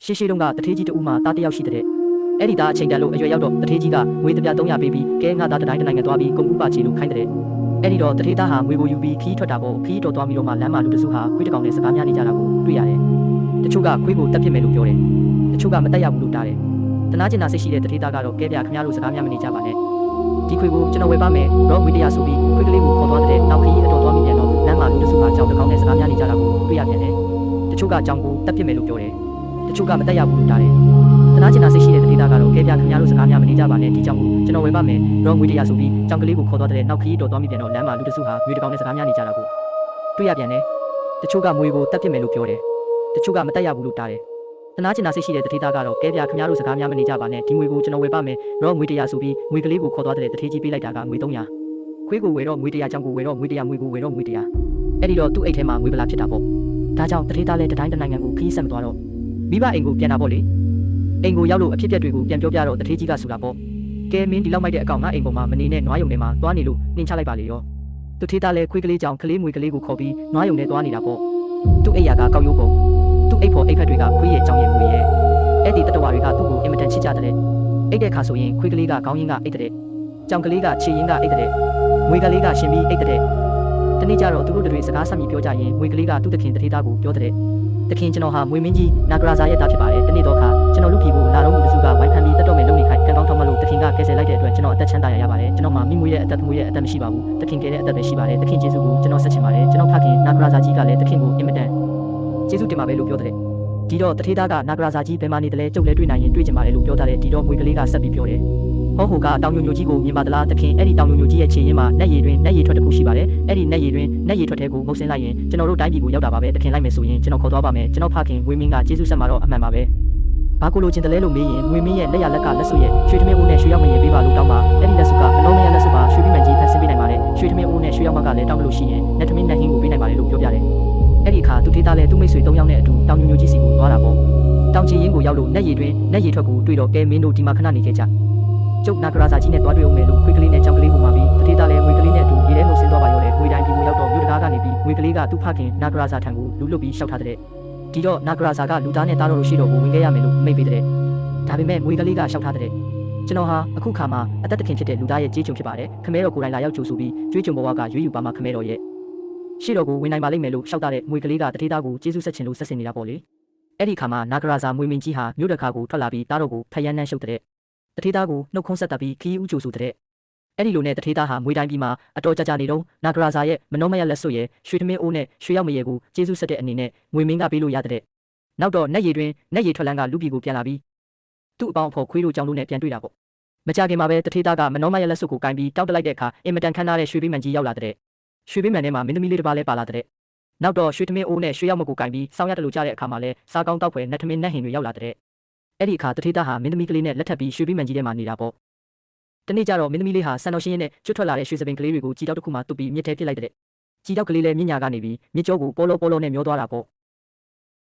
ရှေးတုန်းကတထေးကြီးတူမှတားတယောက်ရှိတဲ့အဲ့ဒီသားအချိန်တန်လို့အရွယ်ရောက်တော့တထေးကြီးကငွေတပြ300ပေးပြီးကဲငါသားတိုင်းနိုင်ငံသွားပြီးကုန်ကူပါချေလို့ခိုင်းတဲ့အဲ့ဒီတော့တထေးသားဟာငွေကိုယူပြီးခီးထွက်တာပေါ့ခီးတော်သွားပြီးတော့မှလမ်းမှာလူတစုဟာခွေးတစ်ကောင်နဲ့စကားများနေကြတာကိုတွေ့ရတယ်တချို့ကခွေးကိုတက်ပစ်မယ်လို့ပြောတယ်တချို့ကမတက်ရဘူးလို့တားတယ်တနာကျင်တာစိတ်ရှိတဲ့တထေးသားကတော့ကဲပြခင်ဗျားတို့စကားများမနေကြပါနဲ့ဒီခွေးကိုကျွန်တော်ဝယ်ပါမယ်တော့ငွေ100ဆိုပြီးခွေးကလေးကိုခေါ်သွားတဲ့နောက်ခီးအတော်သွားပြီးပြန်တော့လမ်းမှာလူတစုဟာကြောင်တစ်ကောင်နဲ့စကားများနေကြတာကိုတွေ့ရပြန်တယ်တချို့ကကြောင်ကိုတက်ပစ်မယ်လို့ပြောတယ်တချို့ကမတက်ရဘူးလို့တားတယ်တနာကျင်တာစိတ်ရှိတဲ့တထေးသားကတော့ကဲပြခင်ဗျားတို့စကားများမနေကြပါနဲ့ဒီကြောင်ကိုကျွန်တော်ဝယ်ပါမယ်တော့ငွေ100ဆိုပြီးကြောင်ကလေးကိုခေါ်သွားတဲ့နောက်ခီးတော်သွားပြီးပြန်တော့လမ်းမှာလူတစုဟာငွေတစ်ကောင်နဲ့စကားများနေကြတာကိုတွေ့ရပြန်တယ်တချို့ကငွေကိုတက်ပစ်မယ်လို့ပြောတယ်တချို့ကမတက်ရဘူးလို့တားတယ်တနာကျင်တာစိတ်ရှိတဲ့တထေးသားကတော့ကဲပြခင်ဗျားတို့စကားများမနေကြပါနဲ့ဒီငွေကိုကျွန်တော်ဝယ်ပါမယ်တော့ငွေ100ဆိုပြီးငွေကလေးကိုခေါ်သွားတဲ့တထေးကြီးပေးလိုက်တာကငွေ300ခွေးကိုဝယ်တော့ငွေ100ကြောင်ကိုဝယ်တော့ငွေ100ငွေကိုဝယ်တော့ငွေ100အဲ့ဒီတော့သူ့အိတ်ထဲမှာငွေပလာဖြစ်တာပေါ့ဒါကြောင့်တထေးသားလည်းတတိုင်းတနိုင်ငံကိုခီးဆက်မသွားတော့မိဘအိမ်ကိုပြန်တာပေါ့လေအိမ်ကိုရောက်လို့အဖြစ်ပြက်တွေကိုပြန်ပြောပြတော့တထေးကြီးကဆိုတာပေါ့ကဲမင်းဒီလောက်မိုက်တဲ့အကောင်ငါအိမ်ပေါ်မှာမနေနဲ့နွားယုံထဲမှာသွားနေလို့နှင်ချလိုက်ပါလေရောတထေးသားလည်းခွေးကလေးကြောင်ကလေးမွေကလေးကိုခေါ်ပြီးနွားယုံထဲသွားနေတာပေါ့သူ့အိမ်ယာကကောက်ရိုးပုံသူ့အိတ်ဖို့အိတ်ဖက်တွေကခွေးရဲ့ကြောင်ရဲ့မွေရဲ့အဲ့ဒီတတဝါတွေကသူ့ကိုအင်မတန်ချစ်ကြတဲ့အိတ်တဲ့ခါဆိုရင်ခွေးကလေးကခေါင်းရင်းကအိတ်တဲ့ကြောင်ကလေးကခြေရင်းကအိတ်တဲ့မွေကလေးကရှင်ပြီးအိတ်တဲ့တနေ့ကျတော့သူတို့တွေစကားဆက်ပြီးပြောကြရင်မွေကလေးကသူ့တခင်တထေးသားကိုပြောတဲ့တခင်ကျွန်တော်ဟာမွေမင်းကြီးနာဂရာဇာရဲ့သားဖြစ်ပါတယ်တနေ့တော့ခါကျွန်တော်လူဖြီကိုလာတော့လူစုကဝိုင်းဖန်ပြီးတက်တော့မယ်လုပ်နေခိုင်းကံကောင်းထောက်မလို့တခင်ကကယ်ဆယ်လိုက်တဲ့အတွက်ကျွန်တော်အသက်ချမ်းသာရပါတယ်ကျွန်တော်မှာမိမွေရဲ့အသက်သမွေရဲ့အသက်မရှိပါဘူးတခင်ကယ်တဲ့အသက်ပဲရှိပါတယ်တခင်ကျေးဇူးကိုကျွန်တော်ဆက်ချင်ပါတယ်ကျွန်တော်ဖခင်နာဂရာဇာကြီးကလည်းတခင်ကိုအင်မတန်ကျေးဇူးတင်ပါပဲလို့ပြောတဲ့ဒီတော့တထေးသားကနာဂရာဇာကြီးဘယ်မှာနေတယ်လဲကြုတ်လဲတွေ့နိုင်ရင်တွေ့ကြပါလေလို့ပြောတဲ့ဒီတော့မွေကလေးကဆက်ပြီးပြောတယ်ဟောဟိုကတောင်ညိုညိုကြီးကိုမြင်ပါသလားတခင်အဲ့ဒီတောင်ညိုညိုကြီးရဲ့ခြေရင်းမှာနက်ရည်တွင်နက်ရည်ထွက်တစ်ခုရှိပါတယ်အဲ့ဒီနက်ရည်တွင်နက်ရည်ထွက်တဲ့ကိုမုတ်ဆင်းလိုက်ရင်ကျွန်တော်တို့တိုင်းပြည်ကိုရောက်တာပါပဲတခင်လိုက်မယ်ဆိုရင်ကျွန်တော်ခေါ်သွားပါမယ်ကျွန်တော်ဖခင်ဝေမင်းကကျေးဇူးဆက်မှာတော့အမှန်ပါပဲဘာကိုလိုချင်တယ်လဲလို့မေးရင်ဝေမင်းရဲ့လက်ရလက်ကလက်စွပ်ရဲ့ရွှေသမင်းဦးနဲ့ရွှေရောက်မရင်ပေးပါလို့တောင်းပါအဲ့ဒီလက်စွပ်ကအလုံးမရလက်စွပ်ပါရွှေပြီးမှန်ကြီးဖန်ဆင်းပေးနိုင်ပါတယ်ရွှေသမင်းဦးနဲ့ရွှေရောက်မကလည်းတောင်းလို့ရှိရင်လက်သမင်းနဲ့ဟင်းကိုပေးနိုင်ပါတယ်လို့ပြောပြတယ်အဲ့ဒီအခါသူထေးသားလည်းသူ့မိတ်ဆွေ3ယောက်နဲ့အတူတောင်ညိုညိုကြီးစီကိုသွားတာပေါ့တောင်ချီရင်းကိုရောက်လို့နက်ရည်တွင်နက်ရည်ထွက်ကိုတွေ့တော့ကဲမင်းတို့ဒီမှာခဏနေခဲ့ကြကျုပ်နာဂရာဇာကြီးနဲ့သွားတွေ့အောင်မယ်လို့ခွေးကလေးနဲ့ကြောင်ကလေးကိုမှပြီးတထေးသားလည်းငွေကလေးနဲ့အတူရေထဲကိုဆင်းသွားပါရောလေငွေတိုင်းပြည်ကိုရောက်တော့မြို့တကားကနေပြီးငွေကလေးကသူ့ဖခင်နာဂရာဇာထံကိုလူလွတ်ပြီးရှောက်ထားတဲ့ဒီတော့နာဂရာဇာကလူသားနဲ့တားတော်လို့ရှိတော့ကိုဝင်ခဲ့ရမယ်လို့မိတ်ပေးတဲ့ဒါပေမဲ့ငွေကလေးကရှောက်ထားတဲ့ကျွန်တော်ဟာအခုခါမှာအသက်တခင်ဖြစ်တဲ့လူသားရဲ့ကြေးချုံဖြစ်ပါတယ်ခမဲတော်ကိုယ်တိုင်လာရောက်ကြိုဆိုပြီးကြွေးကြုံဘဝကရွေးယူပါမှခမဲတော်ရဲ့ရှိတော်ကိုဝင်နိုင်ပါလိမ့်မယ်လို့ရှောက်ထားတဲ့ငွေကလေးကတထေးသားကိုကျေးဇူးဆက်ချင်လို့ဆက်စင်နေတာပေါ့လေအဲ့ဒီခါမှာနာဂရာဇာမွေမင်းကြီးဟာမြို့တကားကိုထွက်လာပြီးတားတော်ကိုဖယန်းနှန်းရှုပ်တဲ့တထေးသားကိုနှုတ်ခွန်းဆက်တက်ပြီးခီးဦးကြိုဆိုတဲ့အဲ့ဒီလိုနဲ့တထေးသားဟာမွေတိုင်းပြည်မှာအတော်ကြာနေတော့နာဂရာဇာရဲ့မနှောမရလက်စွပ်ရဲ့ရွှေသမင်းအိုးနဲ့ရွှေရောက်မရေကိုကျေးဇူးဆက်တဲ့အနေနဲ့ငွေမင်းကပေးလို့ရတဲ့နောက်တော့နက်ရည်တွင်နက်ရည်ထွက်လန်းကလူပြည်ကိုပြန်လာပြီးသူ့အပေါင်းအဖော်ခွေးတို့ကြောင့်လို့နဲ့ပြန်တွေ့တာပေါ့မကြခင်မှာပဲတထေးသားကမနှောမရလက်စွပ်ကိုကင်ပြီးတောက်တလိုက်တဲ့အခါအင်မတန်ခမ်းနားတဲ့ရွှေပိမှန်ကြီးရောက်လာတဲ့ရွှေပိမှန်ထဲမှာမင်းသမီးလေးတစ်ပါးလဲပါလာတဲ့နောက်တော့ရွှေသမင်းအိုးနဲ့ရွှေရောက်မကိုကင်ပြီးစောင်းရတလို့ကြားတဲ့အခါမှာလဲစားကောင်းတောက်ဖွယ်နတ်သမင်းနတ်ဟင်တွေရောက်လာတဲ့အဲ့ဒီအခါတထေးသားဟာမင်းသမီးကလေးနဲ့လက်ထပ်ပြီးရွှေပိမှန်ကြီးထဲမှာနေတာပေါ့တနေ့ကျတော့မင်းသမီးလေးဟာဆန်တော်ရှင်းရင်းနဲ့ကျွတ်ထွက်လာတဲ့ရွှေစပင်ကလေးတွေကိုကြည်တောက်တစ်ခုမှတုပ်ပြီးမြစ်ထဲပစ်လိုက်တဲ့ကြည်တောက်ကလေးလည်းမြင့်ညာကနေပြီးမြစ်ကြောကိုပေါ်လောနဲ့မျောသွားတာပေါ့